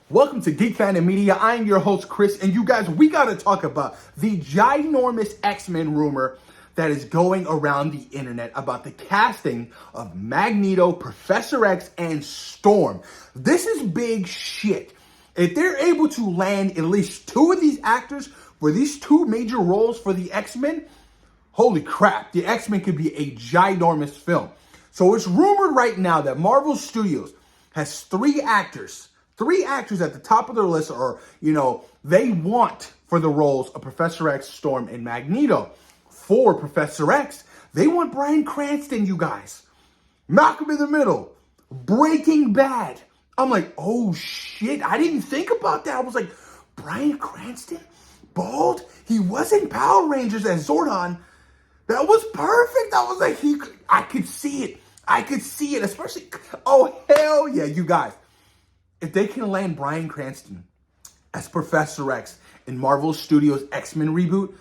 Welcome to Geek Fan and Media. I am your host, Chris, and you guys, we got to talk about the ginormous X-Men rumor that is going around the internet about the casting of Magneto, Professor X, and Storm. This is big shit. If they're able to land at least two of these actors for these two major roles for the X-Men, holy crap, the X-Men could be a ginormous film. So it's rumored right now that Marvel Studios has three actors at the top of their list are, they want for the roles of Professor X, Storm, and Magneto. For Professor X, they want Bryan Cranston, you guys. Malcolm in the Middle. Breaking Bad. I'm like, oh shit, I didn't think about that. I was like, Bryan Cranston? Bald? He was in Power Rangers as Zordon. That was perfect. I was like, I could see it. I could see it, especially, oh hell yeah, you guys. If they can land Bryan Cranston as Professor X in Marvel Studios' X-Men reboot,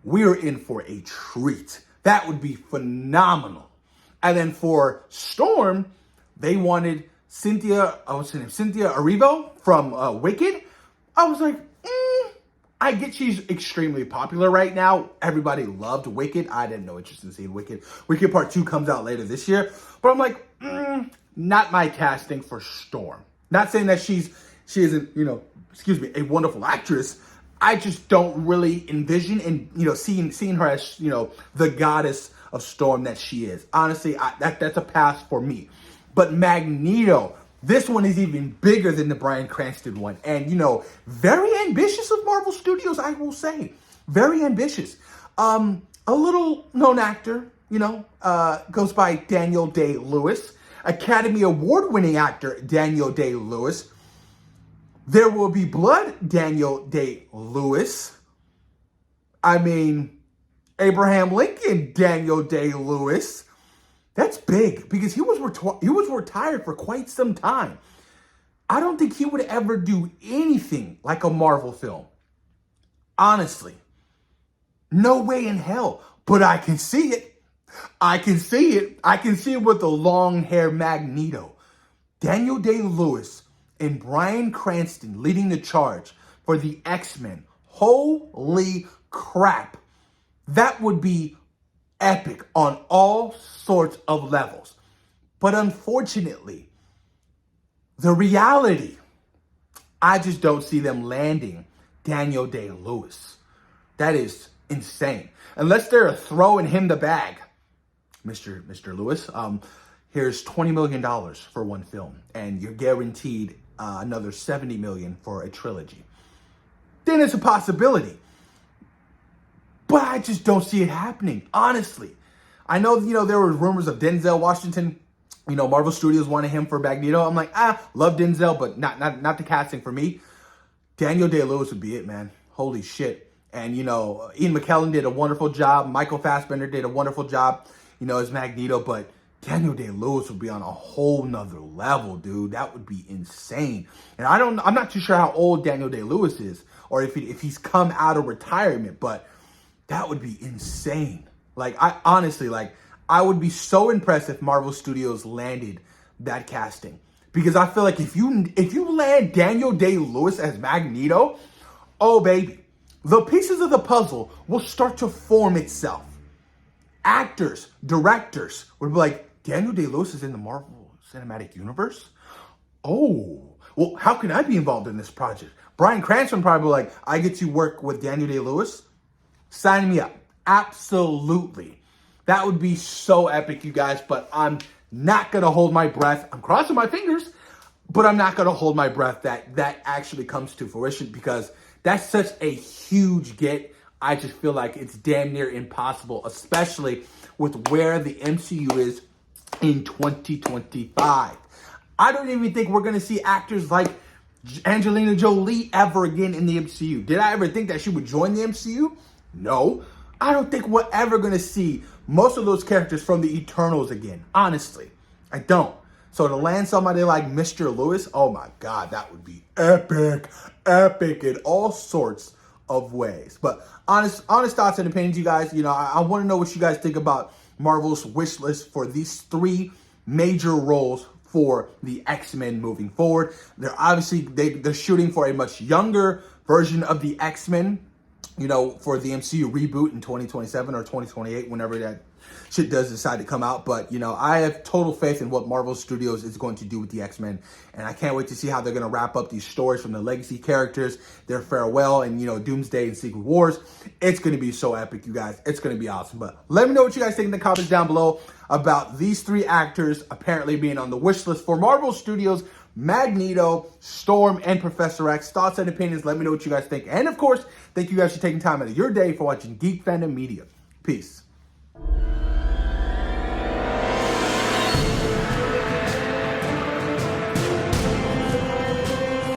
we're in for a treat. That would be phenomenal. And then for Storm, they wanted Cynthia Erivo from Wicked. I was like, I get she's extremely popular right now. Everybody loved Wicked. I didn't know interest in seeing Wicked. Wicked Part 2 comes out later this year. But I'm like, not my casting for Storm. Not saying that she isn't, a wonderful actress. I just don't really envision and, seeing her as, the goddess of Storm that she is. Honestly, that's a pass for me. But Magneto, this one is even bigger than the Bryan Cranston one. And, very ambitious of Marvel Studios, I will say. Very ambitious. A little known actor, goes by Daniel Day-Lewis. Academy Award-winning actor Daniel Day-Lewis. There Will Be Blood, Daniel Day-Lewis. I mean, Abraham Lincoln, Daniel Day-Lewis. That's big because he was retired for quite some time. I don't think he would ever do anything like a Marvel film. Honestly. No way in hell. But I can see it. I can see it. I can see it with the long hair Magneto. Daniel Day-Lewis and Bryan Cranston leading the charge for the X-Men. Holy crap. That would be epic on all sorts of levels. But unfortunately, the reality, I just don't see them landing Daniel Day-Lewis. That is insane. Unless they're throwing him the bag. Mr. Lewis, here's $20 million for one film, and you're guaranteed another $70 million for a trilogy. Then it's a possibility. But I just don't see it happening, honestly. I know, there were rumors of Denzel Washington. Marvel Studios wanted him for Magneto. I'm like, love Denzel, but not the casting for me. Daniel Day-Lewis would be it, man. Holy shit. And, Ian McKellen did a wonderful job. Michael Fassbender did a wonderful job, as Magneto. But Daniel Day-Lewis would be on a whole nother level, dude. That would be insane. And I'm not too sure how old Daniel Day-Lewis is or if he's come out of retirement, but that would be insane. I would be so impressed if Marvel Studios landed that casting. Because I feel like if you land Daniel Day-Lewis as Magneto, oh baby, the pieces of the puzzle will start to form itself. Actors, directors would be like, Daniel Day-Lewis is in the Marvel Cinematic Universe? Oh, well, how can I be involved in this project? Bryan Cranston probably like, I get to work with Daniel Day-Lewis? Sign me up. Absolutely. That would be so epic, you guys, but I'm not going to hold my breath. I'm crossing my fingers, but I'm not going to hold my breath that actually comes to fruition because that's such a huge get. I just feel like it's damn near impossible, especially with where the MCU is in 2025. I don't even think we're going to see actors like Angelina Jolie ever again in the MCU. Did I ever think that she would join the MCU? No. I don't think we're ever going to see most of those characters from the Eternals again. Honestly, I don't. So to land somebody like Mr. Lewis, oh my God, that would be epic. Epic in all sorts of ways. But honest thoughts and opinions, you guys. I want to know what you guys think about Marvel's wish list for these three major roles for the X-Men moving forward. They're obviously, they're shooting for a much younger version of the X-Men, you know, for the MCU reboot in 2027 or 2028, whenever that shit does decide to come out. But, you know, I have total faith in what Marvel Studios is going to do with the X-Men. And I can't wait to see how they're going to wrap up these stories from the legacy characters, their farewell, and, you know, Doomsday and Secret Wars. It's going to be so epic, you guys. It's going to be awesome. But let me know what you guys think in the comments down below about these three actors apparently being on the wish list for Marvel Studios: Magneto, Storm, and Professor X. Thoughts and opinions, let me know what you guys think. And of course, thank you guys for taking time out of your day for watching Geek Fandom Media. Peace.